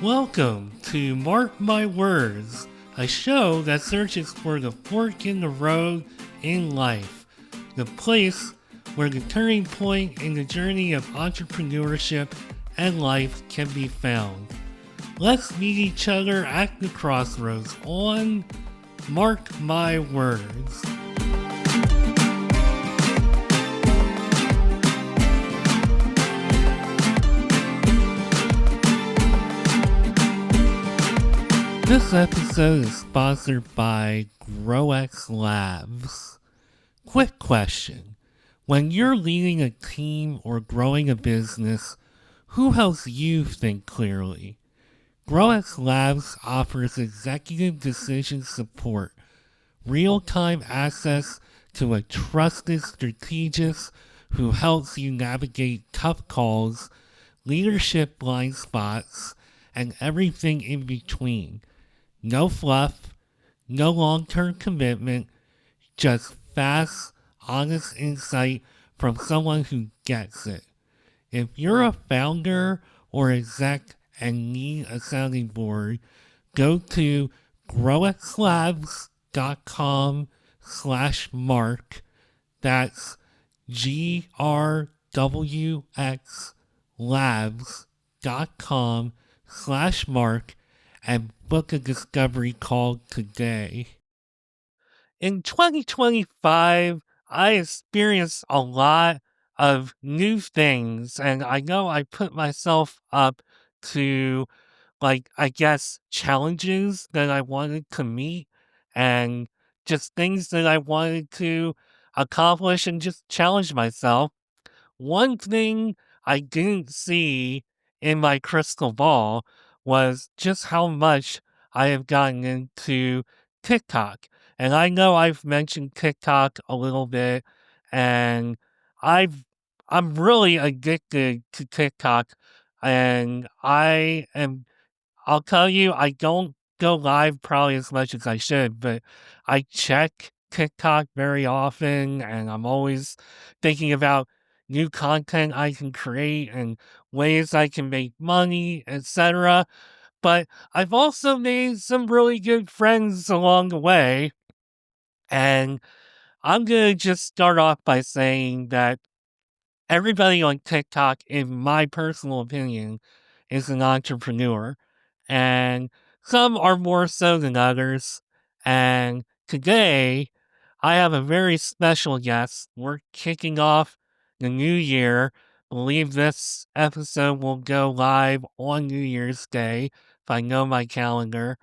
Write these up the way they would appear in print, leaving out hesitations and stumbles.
Welcome to Mark My Words, a show that searches for the fork in the road in life, the place where the turning point in the journey of entrepreneurship and life can be found. Let's meet each other at the crossroads on Mark My Words. This episode is sponsored by GrowX Labs. Quick question. When you're leading a team or growing a business, who helps you think clearly? GrowX Labs offers executive decision support, real-time access to a trusted strategist who helps you navigate tough calls, leadership blind spots, and everything in between. No fluff, no long-term commitment, just fast, honest insight from someone who gets it. If you're a founder or exec and need a sounding board, go to growxlabs.com/mark. That's grwxlabs.com/mark and book a discovery call today. In 2025, I experienced a lot of new things, and I know I put myself up to, challenges that I wanted to meet and just things that I wanted to accomplish and just challenge myself. One thing I didn't see in my crystal ball was just how much I have gotten into TikTok. And I know I've mentioned TikTok a little bit, and I've I'm really addicted to TikTok, and I'll tell you, I don't go live probably as much as I should, but I check TikTok very often, and I'm always thinking about new content I can create and ways I can make money, etc. But I've also made some really good friends along the way, and I'm going to just start off by saying that everybody on TikTok, in my personal opinion, is an entrepreneur, and some are more so than others. And today, I have a very special guest. We're kicking off the new year. Believe this episode will go live on New Year's Day, if I know my calendar.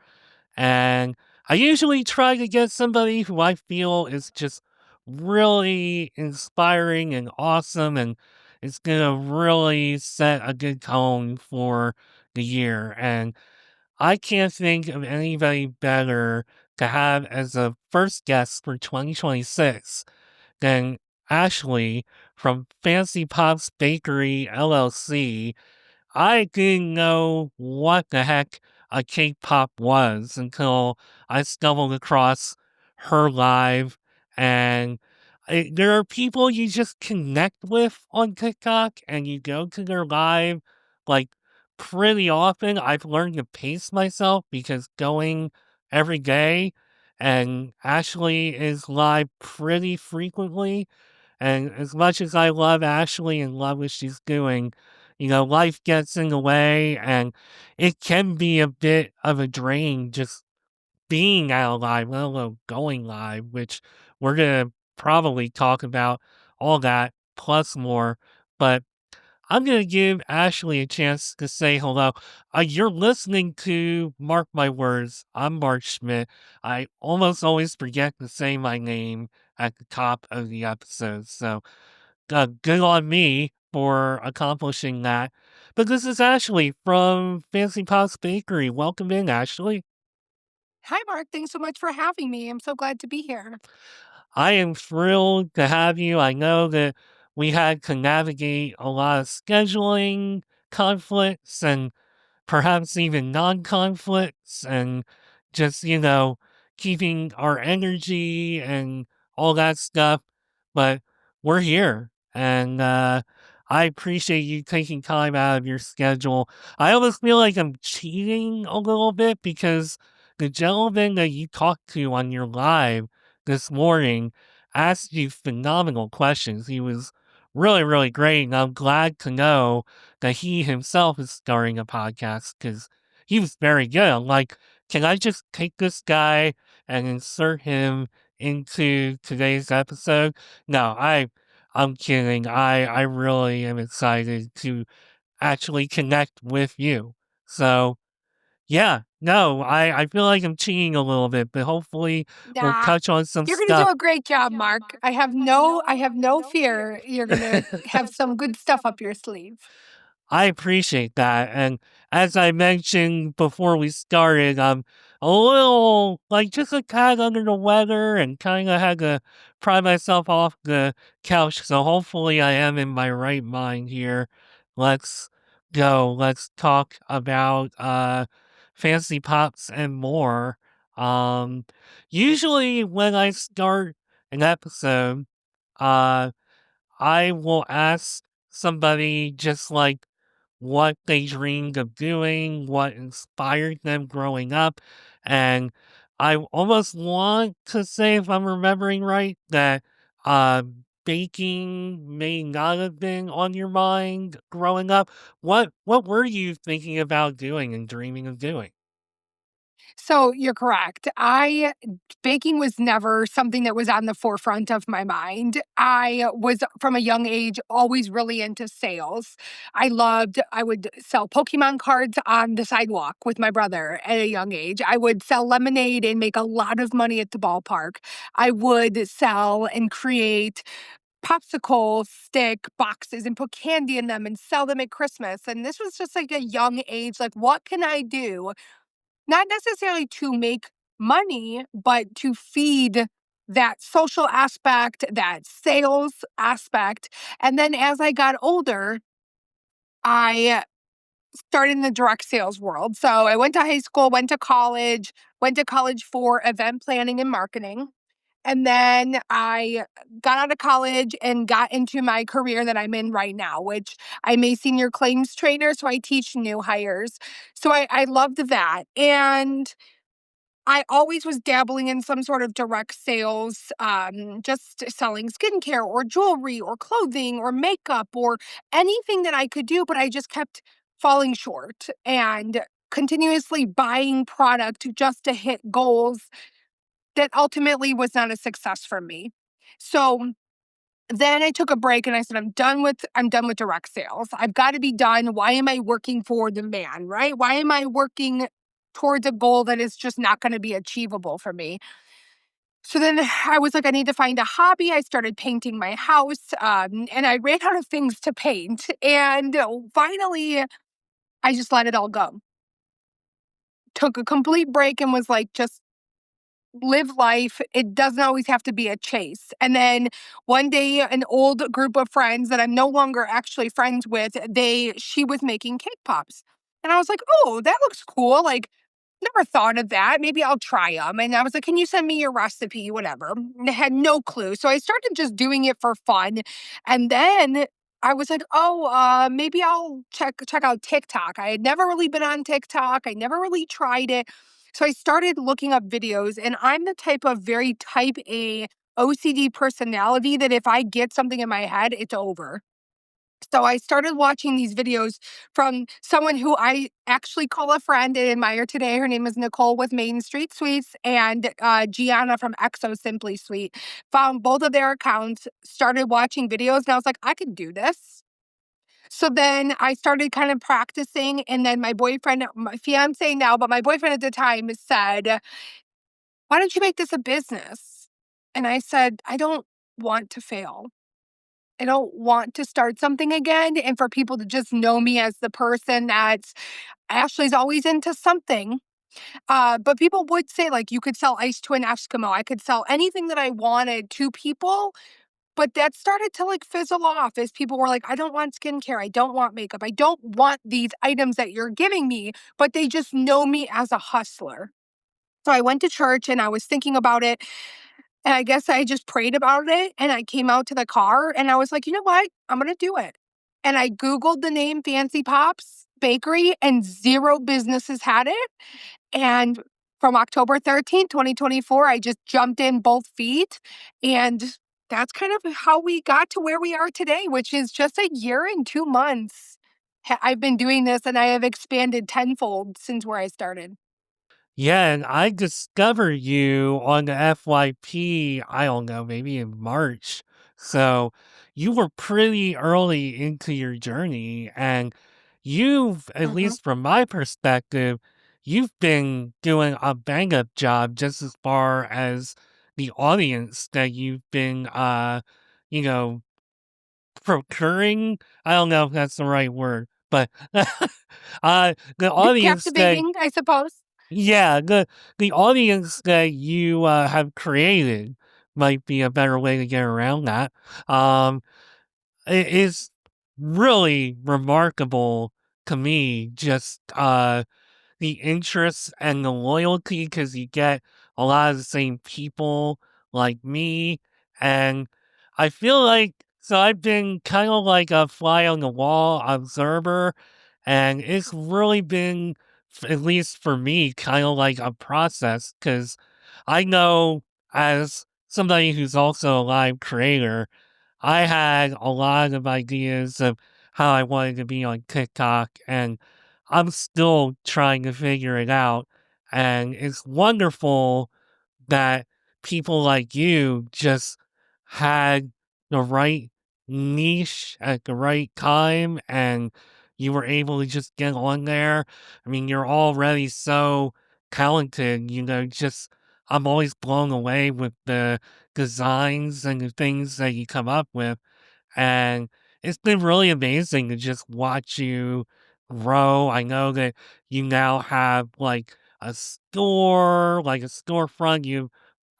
And I usually try to get somebody who I feel is just really inspiring and awesome, and it's going to really set a good tone for the year. And I can't think of anybody better to have as a first guest for 2026 than Ashley from Fancy Pops Bakery LLC. I didn't know what the heck a K-pop was until I stumbled across her live, and there are people you just connect with on TikTok, and you go to their live, like, pretty often. I've learned to pace myself because going every day, and Ashley is live pretty frequently, and as much as I love Ashley and love what she's doing, life gets in the way, and it can be a bit of a drain just being out live, let alone going live, which we're going to probably talk about all that plus more. But I'm going to give Ashley a chance to say hello. You're listening to Mark My Words. I'm Mark Schmidt. I almost always forget to say my name at the top of the episode. So good on me for accomplishing that. But this is Ashley from Fancy Pops Bakery. Welcome in, Ashley. Hi, Mark. Thanks so much for having me. I'm so glad to be here. I am thrilled to have you. I know that we had to navigate a lot of scheduling conflicts and perhaps even non-conflicts, and just, keeping our energy and all that stuff. But we're here. And I appreciate you taking time out of your schedule. I almost feel like I'm cheating a little bit because the gentleman that you talked to on your live this morning asked you phenomenal questions. He was really, really great. And I'm glad to know that he himself is starting a podcast because he was very good. I'm like, can I just take this guy and insert him into today's episode? No, I'm kidding. I really am excited to actually connect with you. So yeah, no, I feel like I'm cheating a little bit, but hopefully we'll Nah, touch on some you're gonna do stuff. a great job, Mark. I have no fear you're gonna have some good stuff up your sleeve. I appreciate that. And as I mentioned before we started, I'm a little, like, just a tad under the weather and kind of had to pry myself off the couch. So hopefully I am in my right mind here. Let's go. Let's talk about fancy pops and more. Um, Usually when I start an episode, uh, I will ask somebody just like what they dreamed of doing, what inspired them growing up. And I almost want to say, if I'm remembering right, that uh, baking may not have been on your mind growing up. What were you thinking about doing and dreaming of doing? So you're correct. I Baking was never something that was on the forefront of my mind. I was from a young age always really into sales. I would sell Pokemon cards on the sidewalk with my brother at a young age. I would sell lemonade and make a lot of money at the ballpark. I would sell and create popsicle stick boxes and put candy in them and sell them at Christmas. And this was just like a young age, like, what can I do? Not necessarily to make money, but to feed that social aspect, that sales aspect. And then as I got older, I started in the direct sales world. So I went to high school, went to college for event planning and marketing. And then I got out of college and got into my career that I'm in right now, which I'm a senior claims trainer. So I teach new hires. So I loved that. And I always was dabbling in some sort of direct sales, just selling skincare or jewelry or clothing or makeup or anything that I could do, but I just kept falling short and continuously buying product just to hit goals that ultimately was not a success for me. So then I took a break and I said, I'm done with direct sales. I've got to be done. Why am I working for the man, right? Why am I working towards a goal that is just not going to be achievable for me? So then I was like, I need to find a hobby. I started painting my house, and I ran out of things to paint. And finally, I just let it all go. Took a complete break and was like, just live life. It doesn't always have to be a chase. And then one day, an old group of friends that I'm no longer actually friends with, she was making cake pops. And I was like, oh, that looks cool. Like, never thought of that. Maybe I'll try them. And I was like, can you send me your recipe? Whatever. And I had no clue. So I started just doing it for fun. And then I was like, oh, maybe I'll check out TikTok. I had never really been on TikTok. I never really tried it. So I started looking up videos, and I'm the type of very type A OCD personality that if I get something in my head, it's over. So I started watching these videos from someone who I actually call a friend and admire today. Her name is Nicole with Main Street Sweets and Gianna from Exo Simply Sweet. Found both of their accounts, started watching videos, and I was like, I can do this. So then I started kind of practicing, and then my boyfriend, my fiance now, but my boyfriend at the time said, why don't you make this a business? And I said, I don't want to fail. I don't want to start something again and for people to just know me as the person that's Ashley's always into something. But people would say, like, you could sell ice to an Eskimo. I could sell anything that I wanted to people. But that started to like fizzle off as people were like, I don't want skincare. I don't want makeup. I don't want these items that you're giving me, but they just know me as a hustler. So I went to church and I was thinking about it. And I guess I just prayed about it and I came out to the car and I was like, you know what? I'm going to do it. and I Googled the name Fancy Pops Bakery, and 0 businesses had it. And from October 13th, 2024, I just jumped in both feet. And that's kind of how we got to where we are today, which is just a year and 2 months. I've been doing this and I have expanded tenfold since where I started. Yeah, and I discovered you on the FYP, I don't know, maybe in March. So you were pretty early into your journey, and you've, at Mhm. least from my perspective, you've been doing a bang up job just as far as the audience that you've been, you know, procuring. I don't know if that's the right word, but the audience that Captivating, I suppose. yeah, the audience that you, have created might be a better way to get around that. Um, it is really remarkable to me just, the interest and the loyalty because you get a lot of the same people like me. And I feel like, so I've been kind of like a fly on the wall observer, and it's really been, at least for me, kind of like a process because I know as somebody who's also a live creator, I had a lot of ideas of how I wanted to be on TikTok, and I'm still trying to figure it out. And it's wonderful that people like you just had the right niche at the right time and you were able to just get on there. I mean, you're already so talented, just I'm always blown away with the designs and the things that you come up with. And it's been really amazing to just watch you grow. I know that you now have like a store, like a storefront. You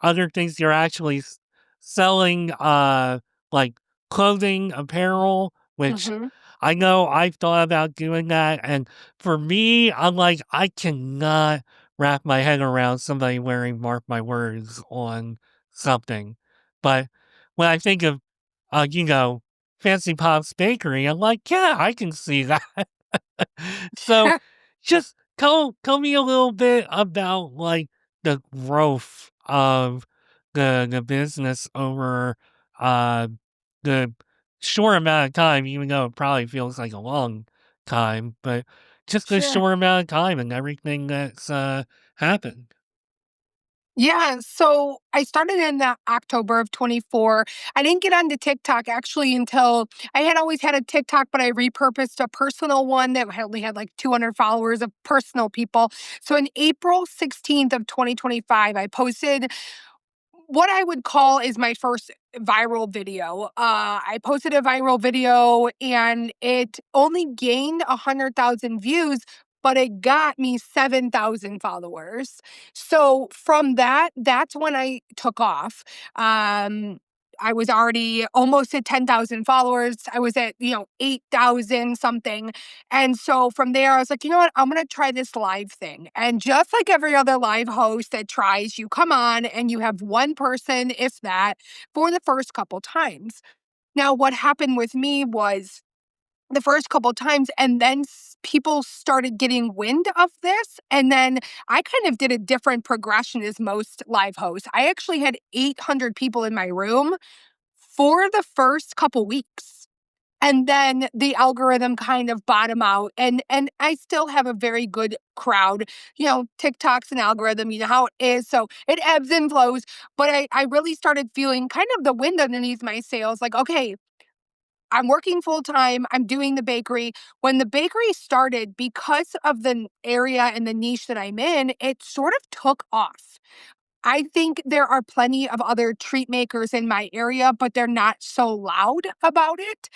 other things you're actually selling, like clothing, apparel, which Mhm. I know I've thought about doing that. And for me, I'm like, I cannot wrap my head around somebody wearing Mark My Words on something. But when I think of, you know, Fancy Pop's Bakery, I'm like, yeah, I can see that. So just tell me a little bit about like the growth of the business over uh the short amount of time, even though it probably feels like a long time, but just the Sure. short amount of time and everything that's happened. Yeah, so I started in the October of 24. I didn't get onto TikTok actually until I had always had a TikTok, but I repurposed a personal one that only had like 200 followers of personal people. So in April 16th of 2025, I posted what I would call is my first viral video. I posted a viral video and it only gained 100,000 views, but it got me 7,000 followers. So from that, that's when I took off. Um, I was already almost at 10,000 followers. I was at, 8,000 something. And so from there, I was like, you know what? I'm going to try this live thing. And just like every other live host that tries, you come on and you have one person, if that, for the first couple times. Now, what happened with me was the first couple times, and then people started getting wind of this. And then I kind of did a different progression as most live hosts. I actually had 800 people in my room for the first couple weeks. And then the algorithm kind of bottom out and I still have a very good crowd. TikTok's an algorithm, you know how it is. So it ebbs and flows. But I really started feeling kind of the wind underneath my sails, like, okay, I'm working full time. I'm doing the bakery. When the bakery started, because of the area and the niche that I'm in, it sort of took off. I think there are plenty of other treat makers in my area, but they're not so loud about it.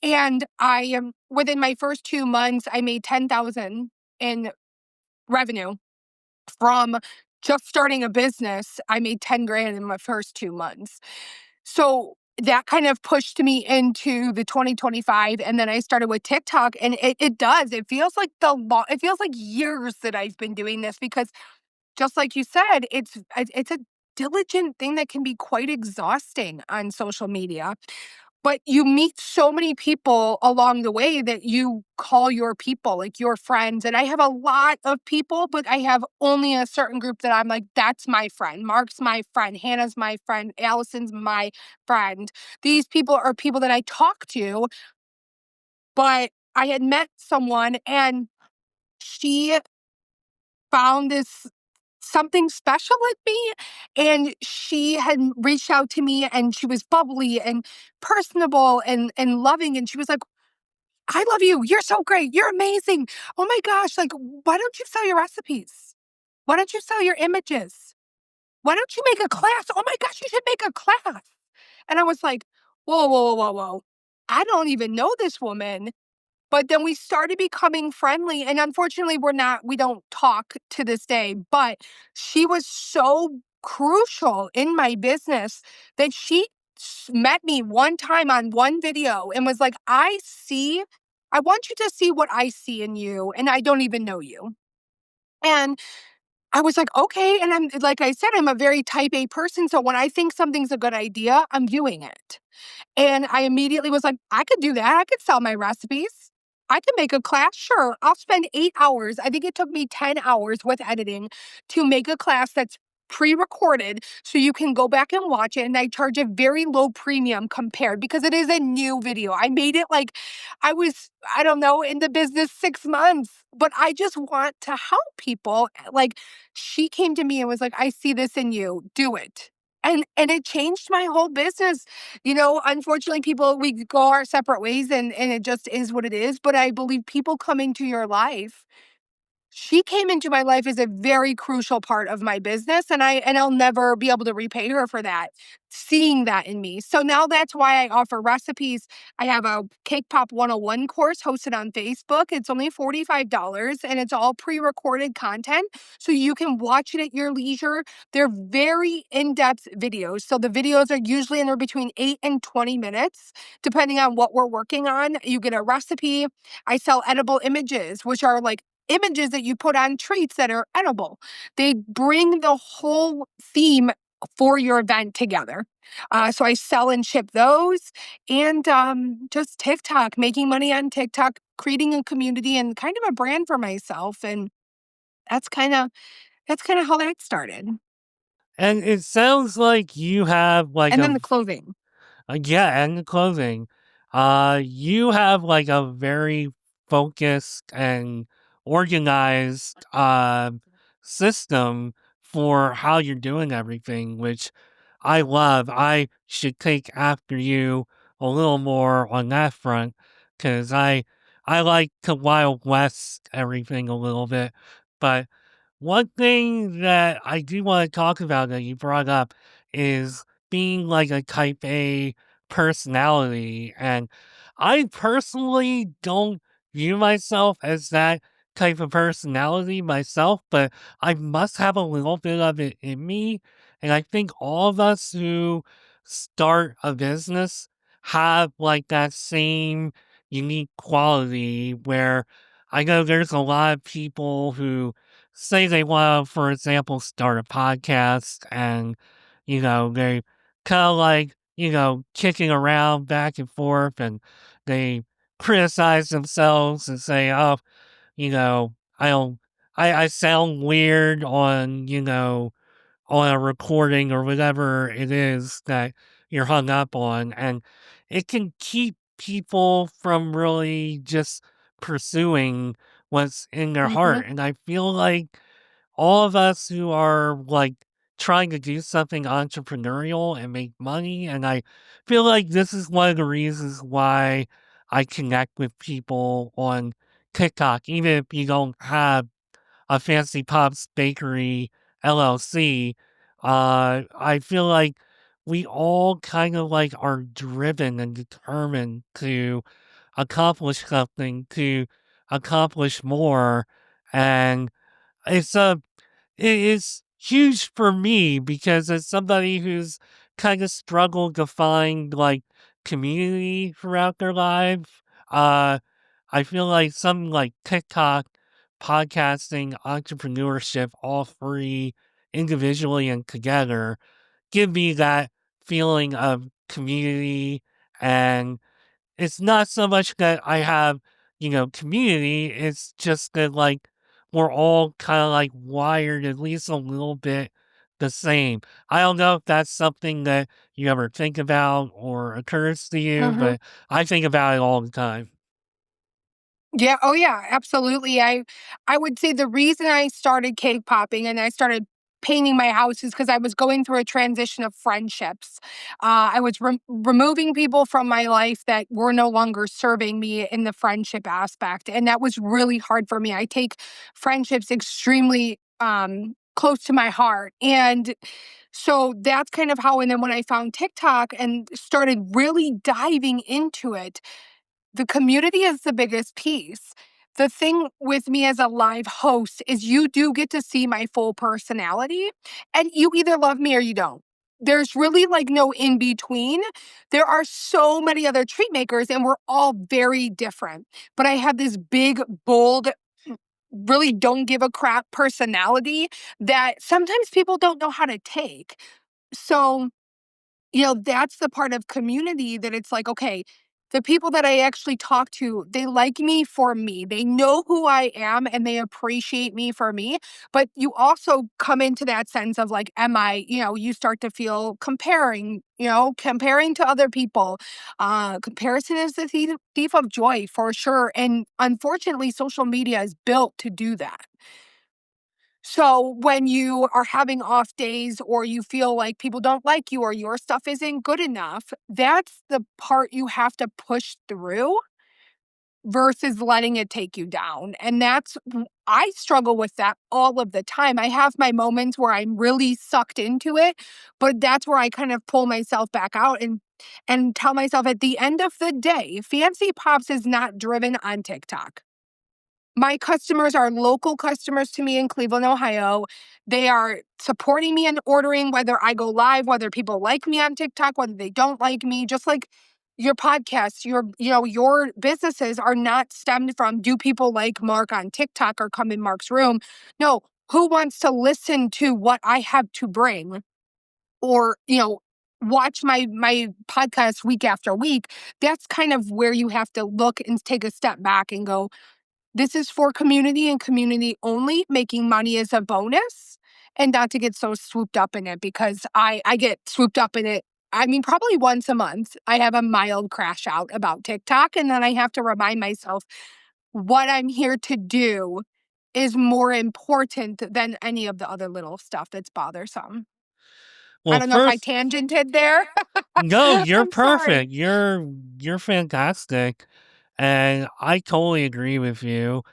And I am within my first 2 months, I made 10,000 in revenue from just starting a business. I made 10 grand in my first 2 months. So that kind of pushed me into the 2025, and then I started with TikTok, and it does. It feels like it feels like years that I've been doing this because just like you said, it's a diligent thing that can be quite exhausting on social media. but you meet so many people along the way that you call your people, like your friends. And I have a lot of people, but I have only a certain group that I'm like, that's my friend. Mark's my friend. Hannah's my friend. Allison's my friend. These people are people that I talk to, but I had met someone and she found this something special with me, and she had reached out to me, and she was bubbly and personable and loving, and she was like, I love you, you're so great, you're amazing, oh my gosh, like, why don't you sell your recipes, why don't you sell your images, why don't you make a class, oh my gosh, you should make a class. And I was like, whoa, whoa, whoa, whoa, whoa, I don't even know this woman. But then we started becoming friendly, and unfortunately, we don't talk to this day, but she was so crucial in my business that she met me one time on one video and was like, I want you to see what I see in you, and I don't even know you. And I was like, okay. And I'm, like I said, I'm a very type A person. So when I think something's a good idea, I'm doing it. And I immediately was like, I could do that. I could sell my recipes. I could make a class. Sure. I'll spend 8 hours. I think it took me 10 hours with editing to make a class that's pre recorded so you can go back and watch it. And I charge a very low premium compared because it is a new video. I made it like I was, I don't know, in the business 6 months, but I just want to help people. Like she came to me and was like, I see this in you. Do it. And it changed my whole business. You know, unfortunately, people we go our separate ways and it just is what it is. But I believe people come into your life. She came into my life as a very crucial part of my business, and I'll never be able to repay her for that, seeing that in me. So now that's why I offer recipes. I have a Cake Pop 101 course hosted on Facebook. It's only $45 and it's all pre-recorded content so you can watch it at your leisure. They're very in-depth videos. So the videos are usually anywhere between 8 and 20 minutes depending on what we're working on. You get a recipe. I sell edible images, which are like images that you put on treats that are edible. They bring the whole theme for your event together. So I sell and ship those and just TikTok, making money on TikTok, creating a community and kind of a brand for myself. And that's kind of how that started. And it sounds like you have like And then the clothing. yeah, and the clothing. You have like a very focused and organized system for how you're doing everything, which I love. I should take after you a little more on that front because I like to Wild West everything a little bit. But one thing that I do want to talk about that you brought up is being like a type A personality. And I personally don't view myself as that type of personality myself, but I must have a little bit of it in me. And I think all of us who start a business have like that same unique quality where I know there's a lot of people who say they want to, for example, start a podcast and, they kind of like, kicking around back and forth and they criticize themselves and say, oh, I don't, I sound weird on, on a recording or whatever it is that you're hung up on. And it can keep people from really just pursuing what's in their Hmm. heart. And I feel like all of us who are like trying to do something entrepreneurial and make money, and I feel like this is one of the reasons why I connect with people on TikTok, even if you don't have a Fancy Pops Bakery LLC. I feel like we all kind of like are driven and determined to accomplish something, to accomplish more. And it's it is huge for me because as somebody who's kind of struggled to find like community throughout their life, uh, I feel like something like TikTok, podcasting, entrepreneurship, all three individually and together give me that feeling of community And it's not so much that I have, community, it's just that, like, we're all kinda, like, wired at least a little bit the same. I don't know if that's something that you ever think about or occurs to you, Mhm. but I think about it all the time. Yeah, oh yeah, absolutely. I would say the reason I started cake popping and I started painting my house is because I was going through a transition of friendships. I was removing people from my life that were no longer serving me in the friendship aspect, and that was really hard for me. I take friendships extremely close to my heart, and so that's kind of how. And then when I found TikTok and started really diving into it, the community is the biggest piece. The thing with me as a live host is you do get to see my full personality, and you either love me or you don't. There's really like no in between. There are so many other treat makers, and we're all very different. But I have this big, bold, really don't give a crap personality that sometimes people don't know how to take. So, that's the part of community that it's like, okay, the people that I actually talk to, they like me for me. They know who I am and they appreciate me for me. But you also come into that sense of like, am I, you start to feel comparing to other people. Comparison is the thief of joy for sure. And unfortunately, social media is built to do that. So when you are having off days or you feel like people don't like you or your stuff isn't good enough, that's the part you have to push through versus letting it take you down. And I struggle with that all of the time. I have my moments where I'm really sucked into it, but that's where I kind of pull myself back out and tell myself at the end of the day, Fancy Pops is not driven on TikTok. My customers are local customers to me in Cleveland, Ohio. They are supporting me in ordering, whether I go live, whether people like me on TikTok, whether they don't like me, just like your podcast, your businesses are not stemmed from do people like Mark on TikTok or come in Mark's room? No, who wants to listen to what I have to bring or, watch my podcast week after week? That's kind of where you have to look and take a step back and go, this is for community and community only. Making money is a bonus and not to get so swooped up in it because I get swooped up in it. I mean, probably once a month, I have a mild crash out about TikTok. And then I have to remind myself what I'm here to do is more important than any of the other little stuff that's bothersome. I Well, don't know if I first, tangented there. no, you're I'm sorry. perfect. You're fantastic, and I totally agree with you.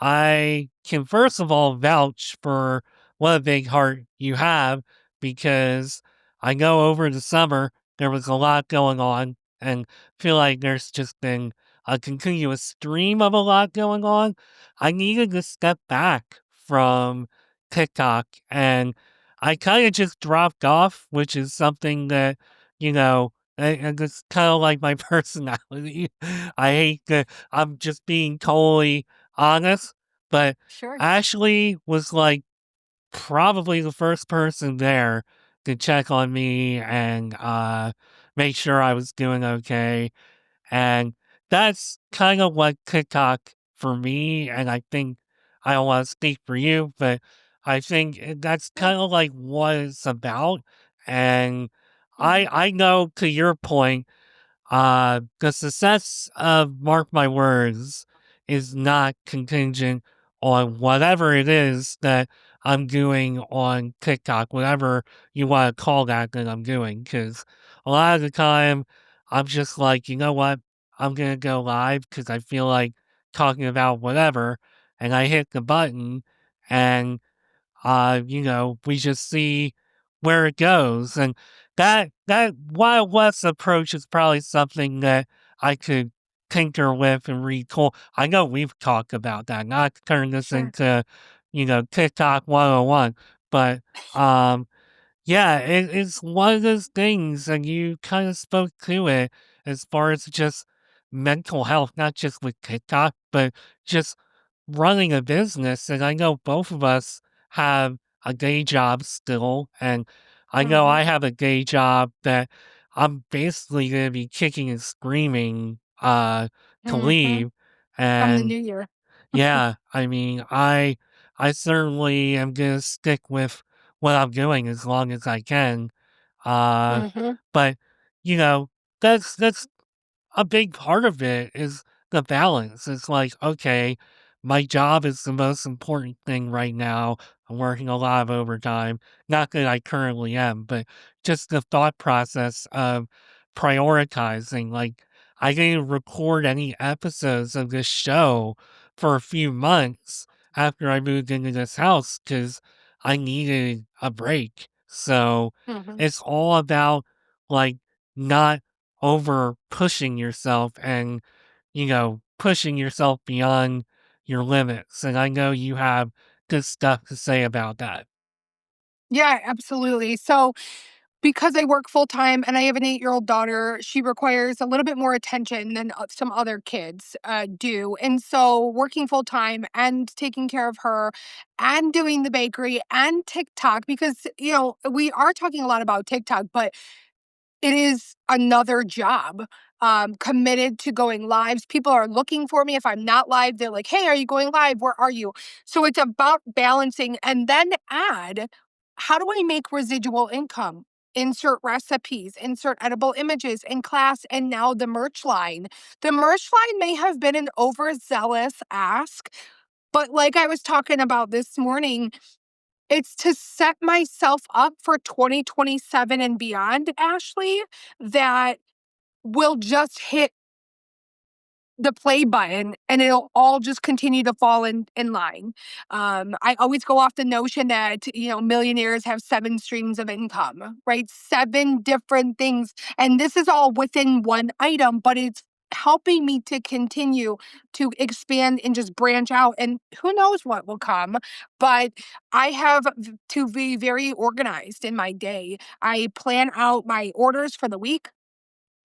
I can first of all vouch for what a big heart you have because I know over the summer there was a lot going on and feel like there's just been a continuous stream of a lot going on. I needed to step back from TikTok and I kind of just dropped off, which is something that, and it's kind of like my personality. I hate that I'm just being totally honest, but Sure. Ashley was like probably the first person there to check on me and make sure I was doing okay. And that's kind of what TikTok for me, and I think I don't want to speak for you, but I think that's Yeah. kind of like what it's about. And I Mhm. I know to your point, the success of Mark My Words is not contingent on whatever it is that I'm doing on TikTok, whatever you want to call that I'm doing. Because a lot of the time, I'm just like, you know what? I'm going to go live because I feel like talking about whatever. And I hit the button and we just see where it goes. And that Wild West approach is probably something that I could tinker with and recall. I know we've talked about that, not to turn this Sure. into, TikTok 101, but yeah, it's one of those things, and you kind of spoke to it as far as just mental health, not just with TikTok, but just running a business. And I know both of us have a day job still, and I know Mhm. I have a day job that I'm basically gonna be kicking and screaming, to Mhm. leave, Come the and new year. yeah, I mean, I certainly am gonna stick with what I'm doing as long as I can, uh, Mhm. but, you know, that's a big part of it is the balance. It's like, okay, my job is the most important thing right now. I'm working a lot of overtime. Not that I currently am, but just the thought process of prioritizing. Like, I didn't record any episodes of this show for a few months after I moved into this house because I needed a break. So Mhm. it's all about like not over pushing yourself and, pushing yourself beyond your limits. And I know you have good stuff to say about that. Yeah, absolutely. So, because I work full time and I have an 8-year-old daughter, she requires a little bit more attention than some other kids do. And so, working full time and taking care of her and doing the bakery and TikTok, because, we are talking a lot about TikTok, but it is another job. Committed to going lives. People are looking for me. If I'm not live, they're like, hey, are you going live? Where are you? So it's about balancing and then add, how do I make residual income? Insert recipes, insert edible images in class, and now the merch line. The merch line may have been an overzealous ask, but like I was talking about this morning, it's to set myself up for 2027 and beyond, Ashley, that will just hit the play button and it'll all just continue to fall in line. I always go off the notion that, millionaires have 7 streams of income, right? 7 different things. And this is all within one item, but it's helping me to continue to expand and just branch out. And who knows what will come. But I have to be very organized in my day. I plan out my orders for the week.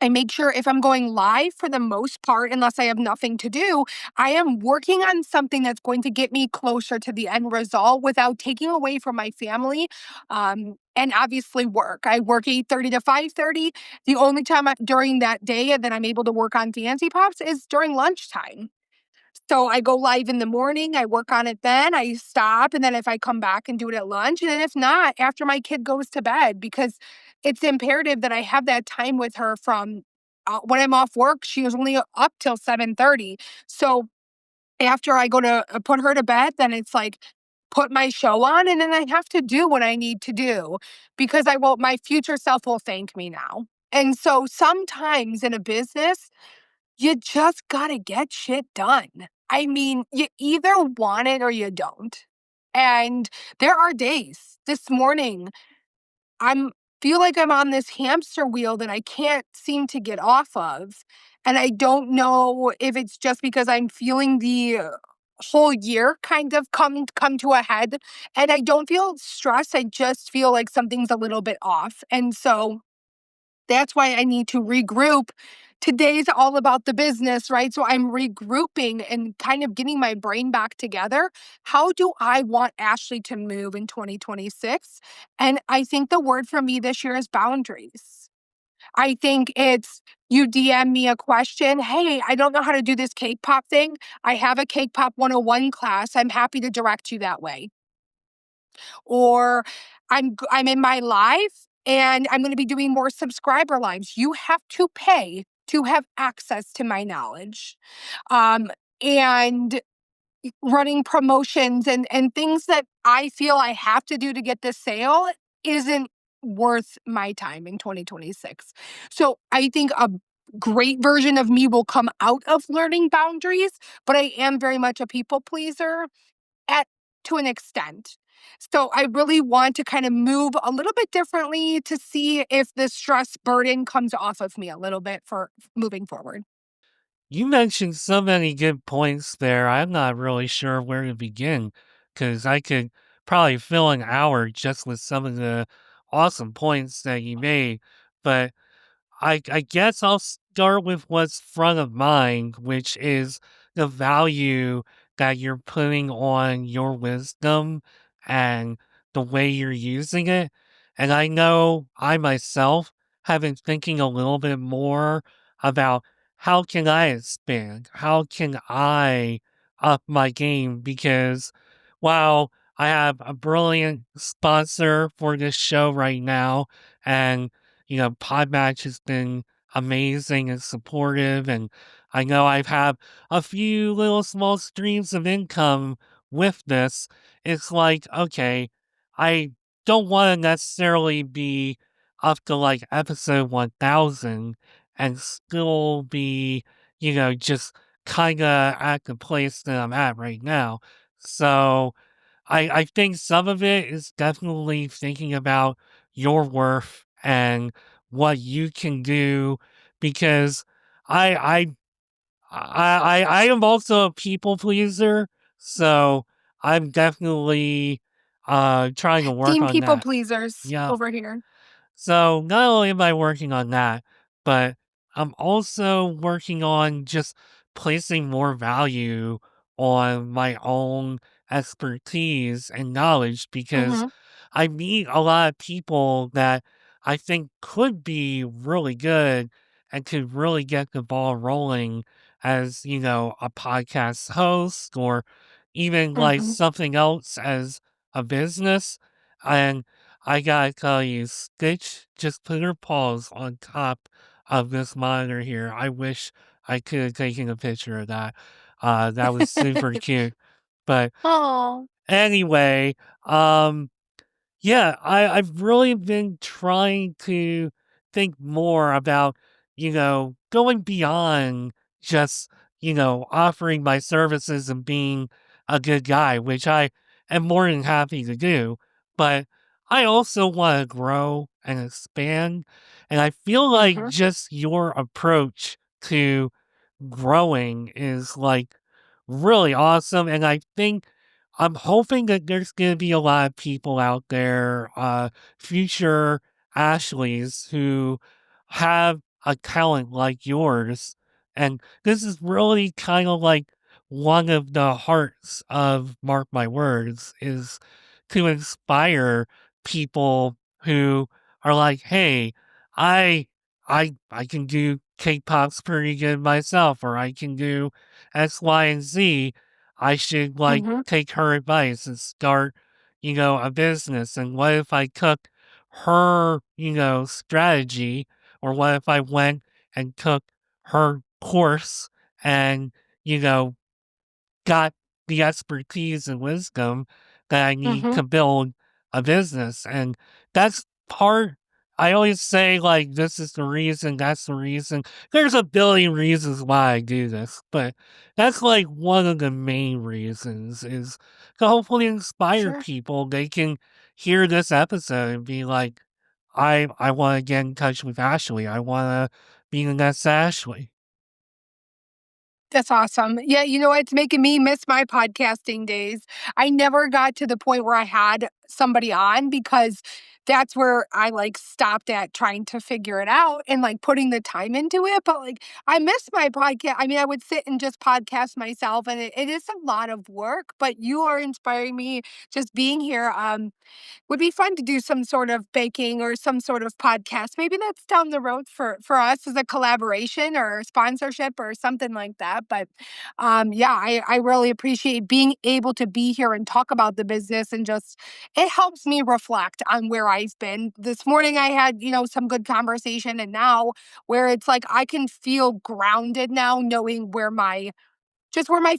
I make sure if I'm going live for the most part, unless I have nothing to do, I am working on something that's going to get me closer to the end result without taking away from my family, and obviously work. I work 8:30 to 5:30. The only time during that day that I'm able to work on Fancy Pops is during lunchtime. So I go live in the morning, I work on it then, I stop, and then if I come back and do it at lunch, and then if not, after my kid goes to bed, because it's imperative that I have that time with her from when I'm off work. She was only up till 7:30. So after I go to put her to bed, then it's like put my show on, and then I have to do what I need to do because my future self will thank me now. And so sometimes in a business, you just gotta get shit done. I mean, you either want it or you don't. And there are days. This morning, I'm feel like I'm on this hamster wheel that I can't seem to get off of. And I don't know if it's just because I'm feeling the whole year kind of come to a head. And I don't feel stressed. I just feel like something's a little bit off. And so that's why I need to regroup. Today's all about the business, right? So I'm regrouping and kind of getting my brain back together. How do I want Ashley to move in 2026? And I think the word for me this year is boundaries. I think it's you DM me a question. Hey, I don't know how to do this cake pop thing. I have a cake pop 101 class. I'm happy to direct you that way. Or I'm in my live and I'm gonna be doing more subscriber lives. You have to pay to have access to my knowledge. And running promotions and things that I feel I have to do to get this sale isn't worth my time in 2026. So I think a great version of me will come out of learning boundaries, but I am very much a people pleaser at to an extent. So I really want to kind of move a little bit differently to see if the stress burden comes off of me a little bit for moving forward. You mentioned so many good points there. I'm not really sure where to begin because I could probably fill an hour just with some of the awesome points that you made. But I guess I'll start with what's front of mind, which is the value that you're putting on your wisdom and the way you're using it. And I know I myself have been thinking a little bit more about how can I expand? How can I up my game? Because while I have a brilliant sponsor for this show right now, and Podmatch has been amazing and supportive, and I know I've had a few little small streams of income with this. It's like, okay, I don't want to necessarily be up to like episode 1000 and still be, just kind of at the place that I'm at right now. So I think some of it is definitely thinking about your worth and what you can do, because I I I am also a people pleaser, so I'm definitely trying to work Team on people that. pleasers Yeah. over here. So not only am I working on that, but I'm also working on just placing more value on my own expertise and knowledge, because Mhm, I meet a lot of people that I think could be really good and could really get the ball rolling as, a podcast host, or even like mhm. something else as a business. And I gotta tell you, Stitch just put her paws on top of this monitor here. I wish I could have taken a picture of that. That was super cute. But Oh. anyway, um, yeah, I've really been trying to think more about, going beyond just, offering my services and being a good guy, which I am more than happy to do. But I also want to grow and expand. And I feel like Mhm, just your approach to growing is like really awesome. And I think I'm hoping that there's gonna be a lot of people out there, future Ashleys, who have a talent like yours. And this is really kind of like one of the hearts of Mark My Words, is to inspire people who are like, hey, I I can do K-pop's pretty good myself, or I can do X, Y, and Z. I should like mhm, take her advice and start, a business. And what if I took her, strategy, or what if I went and took her course and, you know, got the expertise and wisdom that I need mhm. to build a business. And that's part, I always say, like, this is the reason, that's the reason. There's a billion reasons why I do this, but that's like one of the main reasons, is to hopefully inspire Sure. people. They can hear this episode and be like, I want to get in touch with Ashley. I want to be the next Ashley. That's awesome. Yeah, you know, it's making me miss my podcasting days. I never got to the point where I had somebody on because that's where I like stopped at trying to figure it out and like putting the time into it. But like, I miss my podcast. I mean, I would sit and just podcast myself, and it is a lot of work, but you are inspiring me just being here. Would be fun to do some sort of baking or some sort of podcast. Maybe that's down the road for us as a collaboration or a sponsorship or something like that. But yeah, I really appreciate being able to be here and talk about the business, and just it helps me reflect on where I've been. This morning I had, some good conversation, and now where it's like I can feel grounded now knowing where my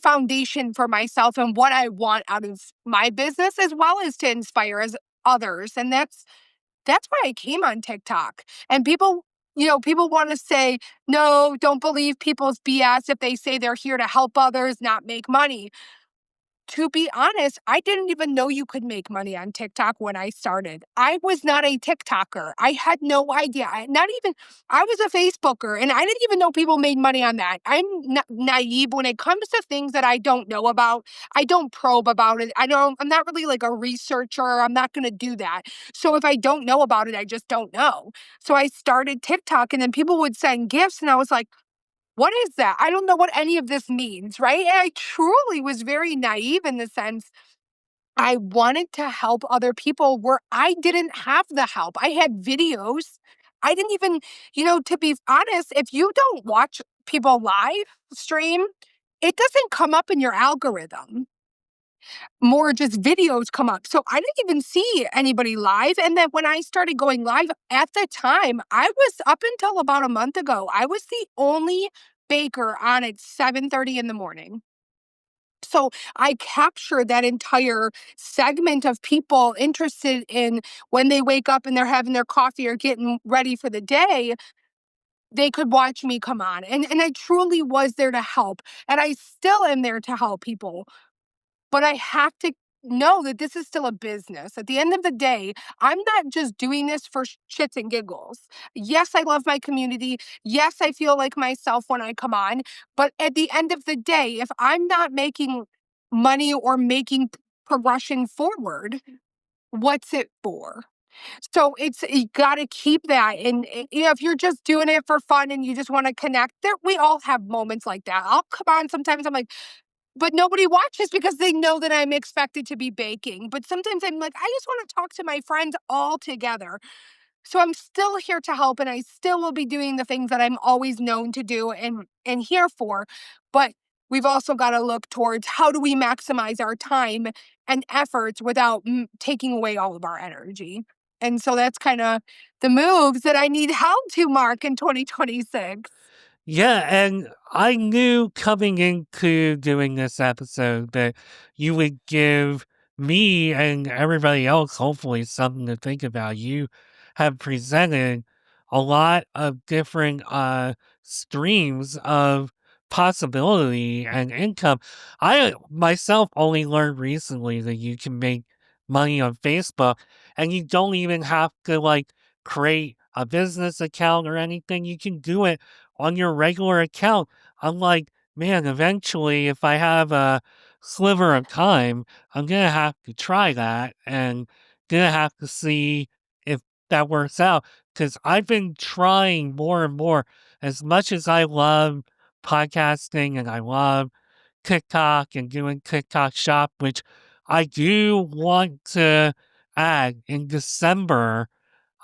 foundation for myself and what I want out of my business, as well as to inspire as others. And that's why I came on TikTok. And people want to say, no, don't believe people's BS if they say they're here to help others, not make money. To be honest, I didn't even know you could make money on TikTok when I started. I was not a TikToker. I had no idea. I was a Facebooker, and I didn't even know people made money on that. I'm naive when it comes to things that I don't know about. I don't probe about it. I'm not really like a researcher. I'm not going to do that. So if I don't know about it, I just don't know. So I started TikTok, and then people would send gifts, and I was like, what is that? I don't know what any of this means, right? And I truly was very naive in the sense I wanted to help other people where I didn't have the help. I had videos. I didn't even, to be honest, if you don't watch people live stream, it doesn't come up in your algorithm. More just videos come up. So I didn't even see anybody live. And then when I started going live at the time, I was up until about a month ago, I was the only baker on at 7:30 in the morning. So I captured that entire segment of people interested in when they wake up and they're having their coffee or getting ready for the day, they could watch me come on. And I truly was there to help. And I still am there to help people. But I have to know that this is still a business. At the end of the day, I'm not just doing this for shits and giggles. Yes, I love my community. Yes, I feel like myself when I come on. But at the end of the day, if I'm not making money or making progression forward, what's it for? So it's you got to keep that. And if you're just doing it for fun and you just want to connect, there we all have moments like that. I'll come on sometimes. I'm like, but nobody watches because they know that I'm expected to be baking. But sometimes I'm like, I just want to talk to my friends all together. So I'm still here to help and I still will be doing the things that I'm always known to do and here for. But we've also got to look towards how do we maximize our time and efforts without taking away all of our energy. And so that's kind of the moves that I need help to, Mark, in 2026. Yeah, and I knew coming into doing this episode that you would give me and everybody else, hopefully, something to think about. You have presented a lot of different streams of possibility and income. I myself only learned recently that you can make money on Facebook and you don't even have to like create a business account or anything. You can do it on your regular account. I'm like, man, eventually, if I have a sliver of time, I'm gonna have to try that and gonna have to see if that works out. Because I've been trying more and more. As much as I love podcasting and I love TikTok and doing TikTok shop, which I do want to add in December.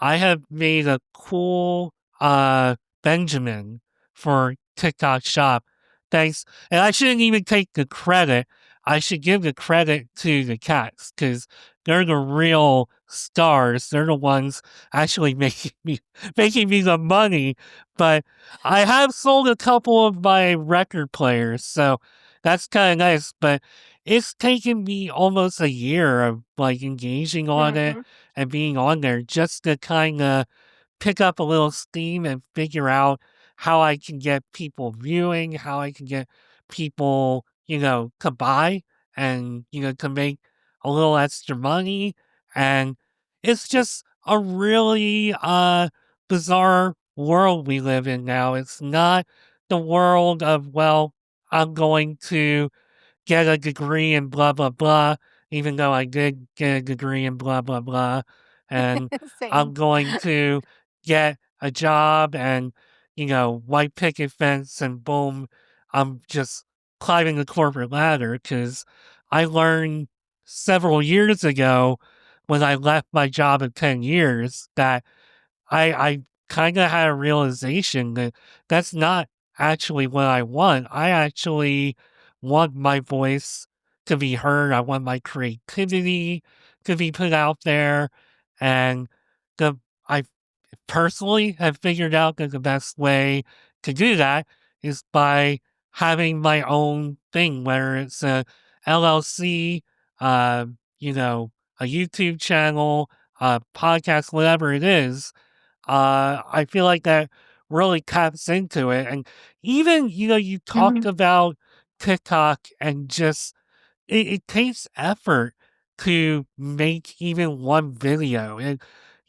I have made a cool Benjamin for TikTok shop. Thanks. And I shouldn't even take the credit. I should give the credit to the cats because they're the real stars. They're the ones actually making me the money. But I have sold a couple of my record players, so that's kind of nice. But it's taken me almost a year of like engaging on it Mhm. and being on there just to kind of pick up a little steam and figure out how I can get people viewing, how I can get people, to buy and, to make a little extra money. And it's just a really bizarre world we live in now. It's not the world of, well, I'm going to get a degree in blah, blah, blah, even though I did get a degree in blah, blah, blah. And I'm Same. going to get a job and, white picket fence and boom, I'm just climbing the corporate ladder because I learned several years ago when I left my job of 10 years that I kind of had a realization that that's not actually what I want. I actually want my voice to be heard. I want my creativity to be put out there. And the I personally have figured out that the best way to do that is by having my own thing, whether it's a LLC, uh, you know, a YouTube channel, a podcast, whatever it is. I feel like that really taps into it. And even, you talked Mhm. about TikTok and just it takes effort to make even one video. And,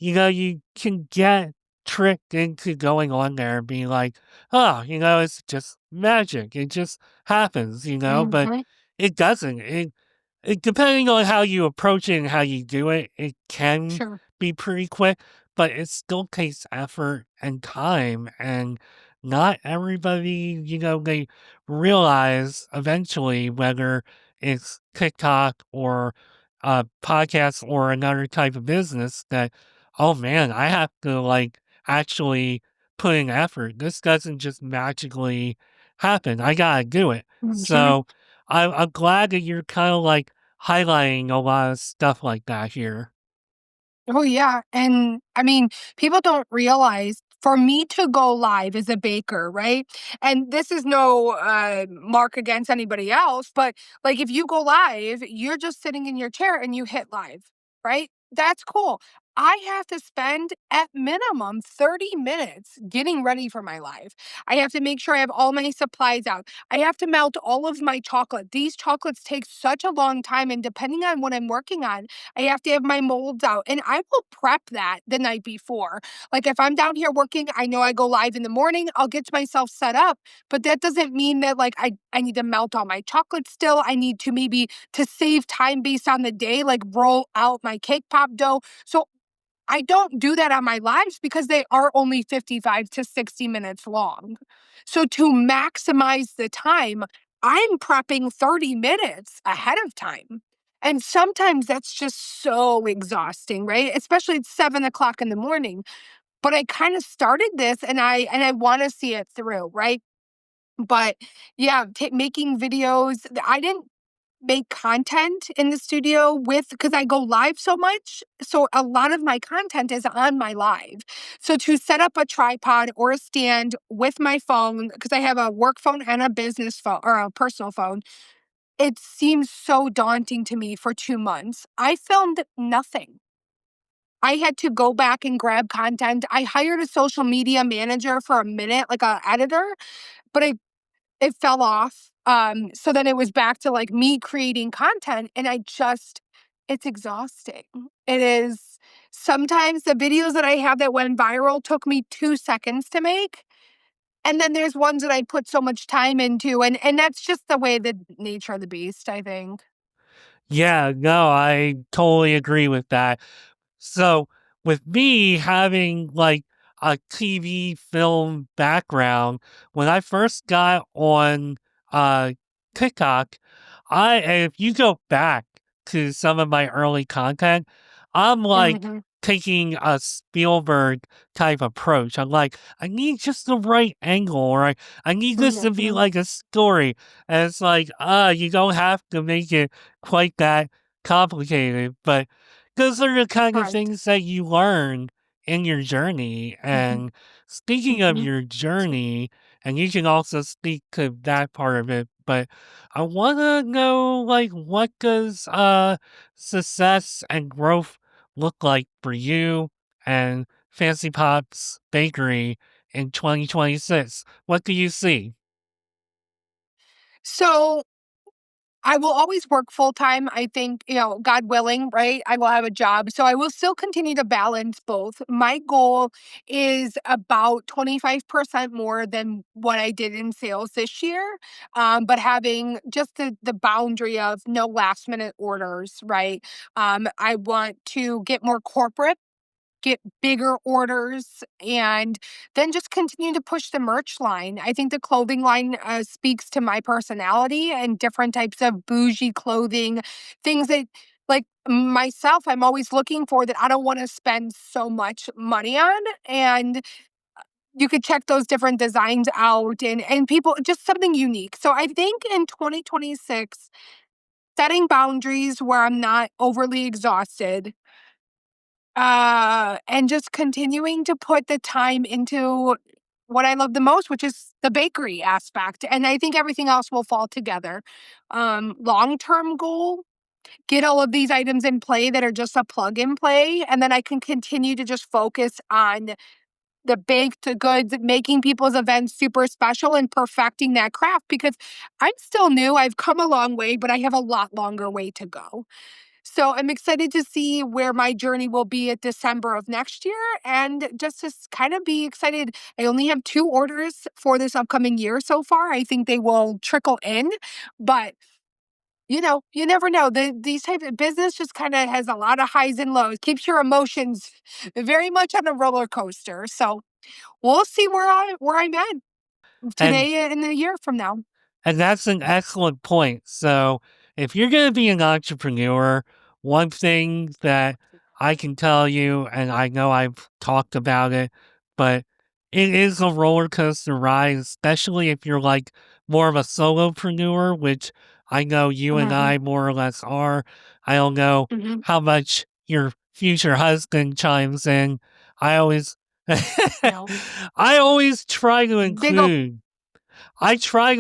you can get tricked into going on there and being like, oh, it's just magic. It just happens, but Mhm. it doesn't. Depending on how you approach it and how you do it, it can Sure. be pretty quick, but it still takes effort and time. And not everybody, they realize eventually whether it's TikTok or a podcast or another type of business that, oh man, I have to like actually putting effort. This doesn't just magically happen. I gotta do it. Mhm. So I'm glad that you're kind of like highlighting a lot of stuff like that here. Oh, yeah, and, I mean, people don't realize for me to go live as a baker, right? And this is no, mark against anybody else, but, like, if you go live, you're just sitting in your chair and you hit live, right? That's cool. I have to spend, at minimum, 30 minutes getting ready for my live. I have to make sure I have all my supplies out. I have to melt all of my chocolate. These chocolates take such a long time, and depending on what I'm working on, I have to have my molds out, and I will prep that the night before. Like, if I'm down here working, I know I go live in the morning, I'll get myself set up, but that doesn't mean that, like, I need to melt all my chocolate still. I need to maybe to save time based on the day, like, roll out my cake pop dough. So I don't do that on my lives because they are only 55 to 60 minutes long. So to maximize the time, I'm prepping 30 minutes ahead of time. And sometimes that's just so exhausting, right? Especially at 7 o'clock in the morning. But I kind of started this and I want to see it through, right? But yeah, making videos. I didn't make content in the studio with because I go live so much. So a lot of my content is on my live. So to set up a tripod or a stand with my phone, because I have a work phone and a business phone or a personal phone, it seems so daunting to me for 2 months. I filmed nothing. I had to go back and grab content. I hired a social media manager for a minute, like a editor, but it fell off. So then it was back to, like, me creating content, and it's exhausting. It is sometimes the videos that I have that went viral took me 2 seconds to make, and then there's ones that I put so much time into, and that's just the way the nature of the beast, I think. Yeah, no, I totally agree with that. So, with me having like a TV film background, when I first got on uh TikTok, if you go back to some of my early content, I'm like Mhm. taking a Spielberg type approach. I'm like, I need just the right angle, or I need this to be Mhm. like a story. And it's like, you don't have to make it quite that complicated, but those are the kind of Right. things that you learn in your journey. Mhm. And speaking of Mhm. your journey, and you can also speak to that part of it, but I want to know, like, what does success and growth look like for you and Fancy Pops Bakery in 2026? What do you see? So I will always work full time. I think, God willing, right? I will have a job. So I will still continue to balance both. My goal is about 25% more than what I did in sales this year. But having just the boundary of no last minute orders, right? I want to get more corporate, get bigger orders, and then just continue to push the merch line. I think the clothing line speaks to my personality and different types of bougie clothing, things that, like myself, I'm always looking for that I don't want to spend so much money on. And you could check those different designs out and people just something unique. So I think in 2026, setting boundaries where I'm not overly exhausted, and just continuing to put the time into what I love the most, which is the bakery aspect, and I think everything else will fall together. Long-term goal, get all of these items in play that are just a plug and play, and then I can continue to just focus on the baked goods, making people's events super special and perfecting that craft because I'm still new, I've come a long way, but I have a lot longer way to go. So I'm excited to see where my journey will be at December of next year and just to kind of be excited. I only have 2 orders for this upcoming year so far. I think they will trickle in, but you never know. These type of business just kind of has a lot of highs and lows, keeps your emotions very much on a roller coaster. So we'll see where I'm at And today and a year from now. And that's an excellent point. So, if you're going to be an entrepreneur, one thing that I can tell you, and I know I've talked about it, but it is a roller coaster ride, especially if you're like more of a solopreneur, which I know you and Mhm, I more or less are. I don't know mhm. how much your future husband chimes in. I always No. I always try to Big ol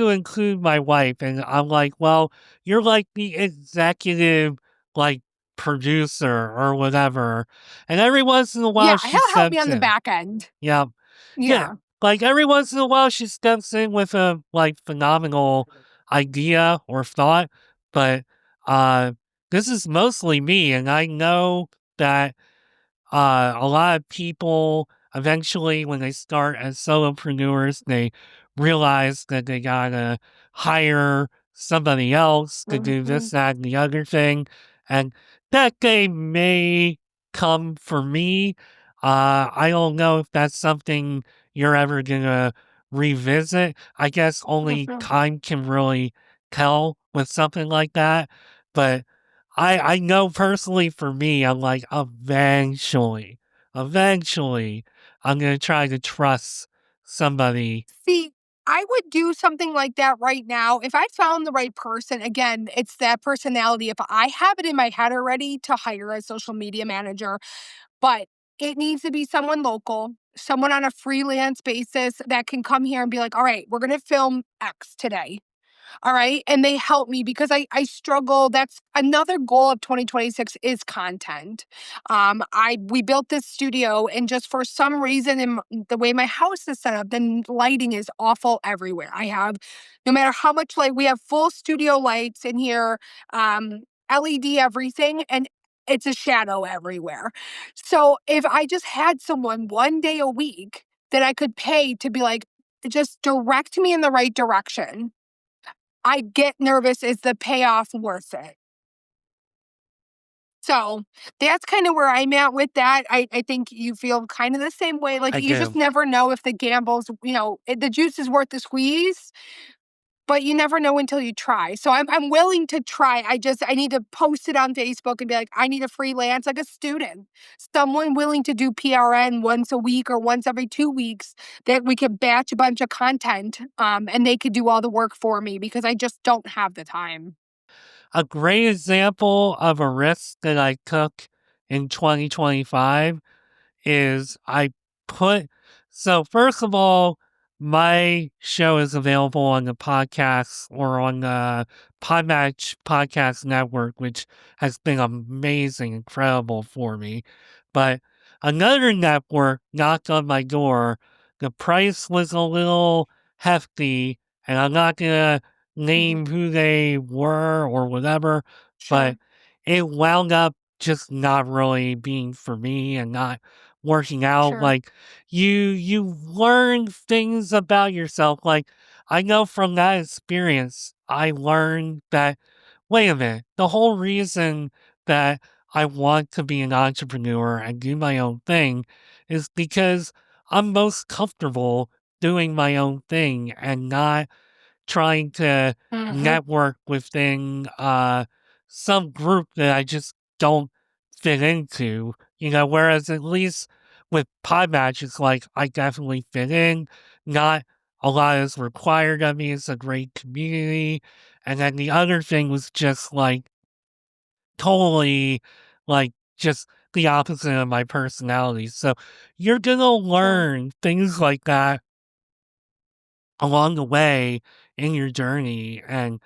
include my wife, and I'm like, "Well, you're like the executive, like, producer or whatever," and every once in a while, Yeah, she he'll help me steps on the in. back end. Yeah. Yeah. Yeah. Like, every once in a while, she steps in with a, like, phenomenal idea or thought, but, uh, this is mostly me, and I know that a lot of people eventually, when they start as solopreneurs, they realize that they gotta hire somebody else to do this, Mhm, that, and the other thing. And that day may come for me. I don't know if that's something you're ever gonna revisit. I guess only mhm. time can really tell with something like that. But I know personally for me, I'm like, eventually, I'm gonna try to trust somebody. See, I would do something like that right now. If I found the right person, again, it's that personality. If I have it in my head already to hire a social media manager, but it needs to be someone local, someone on a freelance basis that can come here and be like, all right, we're going to film X today. All right. And they help me because I struggle. That's another goal of 2026 is content. We built this studio and just for some reason the way my house is set up, the lighting is awful everywhere. I have no matter how much light we have full studio lights in here, LED everything, and it's a shadow everywhere. So if I just had someone one day a week that I could pay to be like, just direct me in the right direction, I get nervous, is the payoff worth it? So, that's kinda where I'm at with that. I think you feel kinda the same way, like, I you just do. never know if the gamble's the juice is worth the squeeze, but you never know until you try. So, I'm willing to try, I need to post it on Facebook and be like, "I need a freelance," like a student, someone willing to do PRN once a week or once every 2 weeks that we could batch a bunch of content, and they could do all the work for me because I just don't have the time. A great example of a risk that I took in 2025 is I put so first of all, my show is available on the podcast or on the Podmatch Podcast Network, which has been amazing, incredible for me. But another network knocked on my door. The price was a little hefty, and I'm not gonna Mhm. name who they were or whatever, but Sure, it wound up just not really being for me and not working out. sure. Like you learn things about yourself. Like I know from that experience, I learned that wait a minute, the whole reason that I want to be an entrepreneur and do my own thing is because I'm most comfortable doing my own thing and not trying to Mhm. network within some group that I just don't fit into, whereas at least with Podmatch, it's like I definitely fit in. Not a lot is required of me. It's a great community. And then the other thing was just like totally like just the opposite of my personality. So you're gonna Sure. learn things like that along the way in your journey. And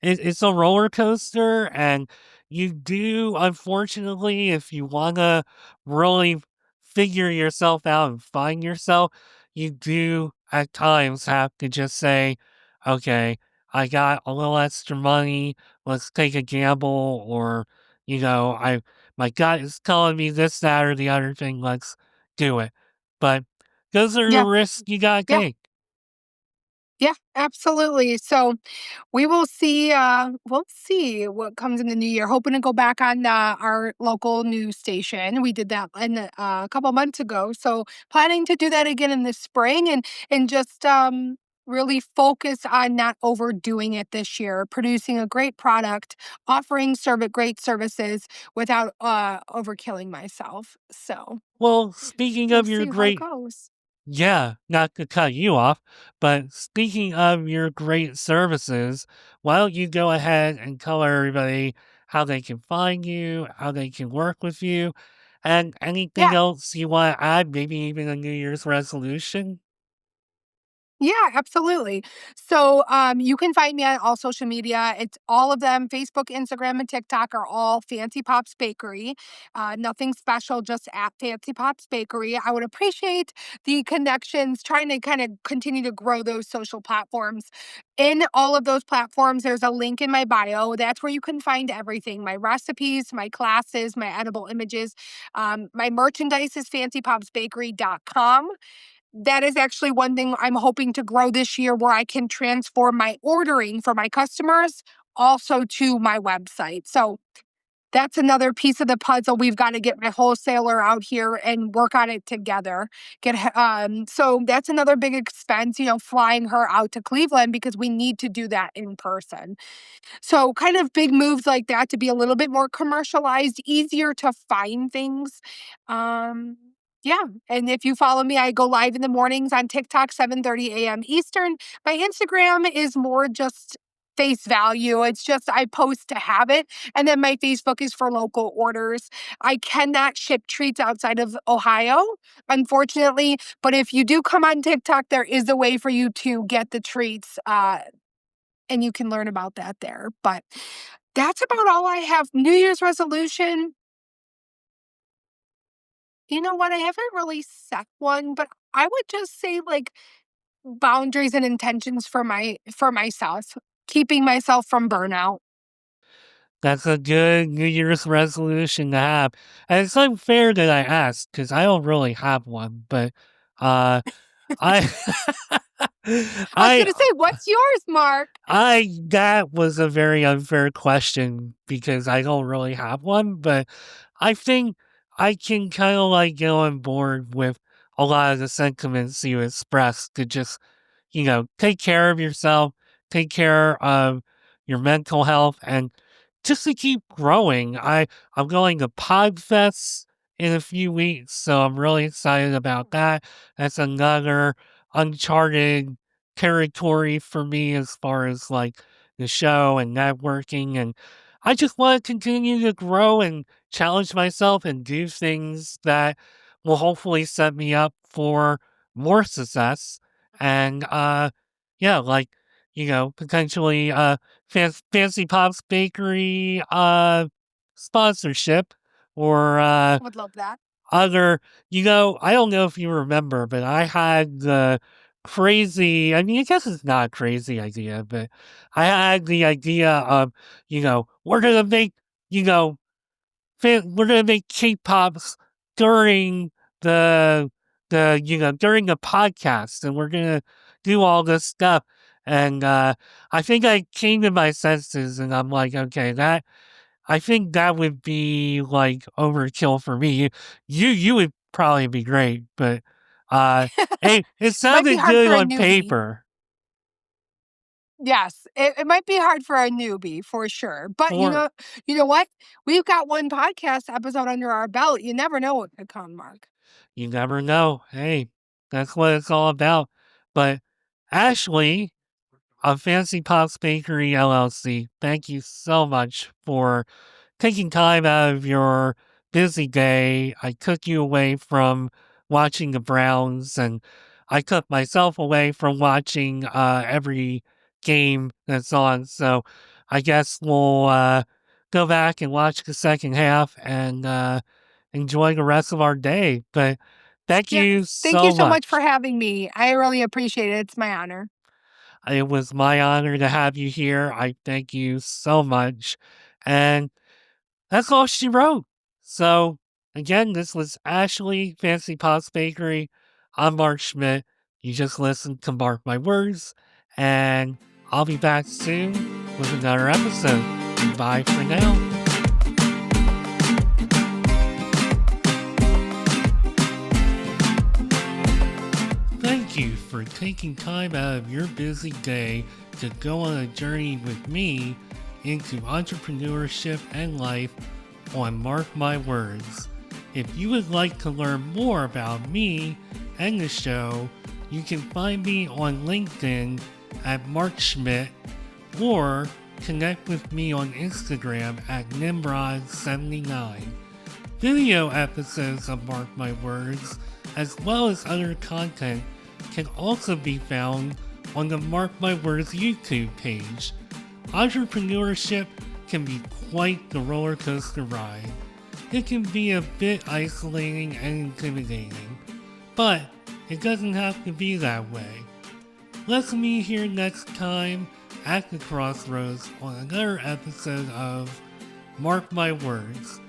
it's a roller coaster, and you do, unfortunately, if you want to really figure yourself out and find yourself, you do at times have to just say, okay, I got a little extra money. Let's take a gamble, or, my gut is telling me this, that, or the other thing. Let's do it. But those are the Yeah, risks you got to yeah, take. yeah, absolutely. So we'll see what comes in the new year. Hoping to go back on our local news station. We did that a couple months ago. So planning to do that again in the spring and just really focus on not overdoing it this year, producing a great product, offering great services without overkilling myself. So Well, speaking we'll of your see how it great goes. Yeah, not to cut you off, but speaking of your great services, why don't you go ahead and tell everybody how they can find you, how they can work with you, and anything Yeah. else you want to add, maybe even a New Year's resolution? Yeah, absolutely. So you can find me on all social media. It's all of them. Facebook, Instagram, and TikTok are all Fancy Pops Bakery. Nothing special, just at Fancy Pops Bakery. I would appreciate the connections, trying to kind of continue to grow those social platforms. In all of those platforms, there's a link in my bio. That's where you can find everything: my recipes, my classes, my edible images. My merchandise is fancypopsbakery.com. That is actually one thing I'm hoping to grow this year, where I can transform my ordering for my customers also to my website. So that's another piece of the puzzle. We've got to get my wholesaler out here and work on it together. So that's another big expense, flying her out to Cleveland, because we need to do that in person. So, kind of big moves like that to be a little bit more commercialized, easier to find things. Um, yeah, and if you follow me, I go live in the mornings on TikTok, 7:30 a.m. Eastern. My Instagram is more just face value. It's just I post to have it, and then my Facebook is for local orders. I cannot ship treats outside of Ohio, unfortunately, but if you do come on TikTok, there is a way for you to get the treats, and you can learn about that there. But that's about all I have. New Year's resolution, you know what? I haven't really set one, but I would just say, like, boundaries and intentions for myself, keeping myself from burnout. That's a good New Year's resolution to have. And it's unfair that I asked because I don't really have one, but uh, I, I was I gonna say, what's yours, Mark? That was a very unfair question because I don't really have one, but I think I can kind of like get on board with a lot of the sentiments you expressed to just, take care of yourself, take care of your mental health, and just to keep growing. I'm going to Podfest in a few weeks, so I'm really excited about that. That's another uncharted territory for me as far as like the show and networking. And I just want to continue to grow and challenge myself and do things that will hopefully set me up for more success. And yeah, like, potentially Fancy Pops Bakery sponsorship or Would love that. other, I don't know if you remember, but I had the crazy, I mean, I guess it's not a crazy idea, but I had the idea of, we're going to make, you know, we're going to make K-pops during the, during the podcast, and we're going to do all this stuff. And I think I came to my senses and I'm like, okay, I think that would be like overkill for me. You would probably be great, but uh, hey, it Might be sounded hard good for a on newbie. paper. Yes, it might be hard for a newbie for sure. But For you know what? We've got one podcast episode under our belt. You never know what could come, Mark. You never know. Hey, that's what it's all about. But Ashley of Fancy Pops Bakery LLC, thank you so much for taking time out of your busy day. I took you away from watching the Browns, and I took myself away from watching every game that's on. So I guess we'll go back and watch the second half and enjoy the rest of our day. But thank you Yes. Thank you so so much for much. having me. I really appreciate it. It's my honor. It was my honor to have you here. I thank you so much. And that's all she wrote. So, again, this was Ashley, Fancy Pots Bakery. I'm Mark Schmidt. You just listened to Mark My Words, and I'll be back soon with another episode. Bye for now. Thank Thank you for taking time out of your busy day to go on a journey with me into entrepreneurship and life on Mark My Words. If you would like to learn more about me and the show, you can find me on LinkedIn at Mark Schmidt or connect with me on Instagram at Nimrod79. Video episodes of Mark My Words, as well as other content, can also be found on the Mark My Words YouTube page. Entrepreneurship can be quite the roller coaster ride. It can be a bit isolating and intimidating, but it doesn't have to be that way. Let's meet here next time at the crossroads on another episode of Mark My Words.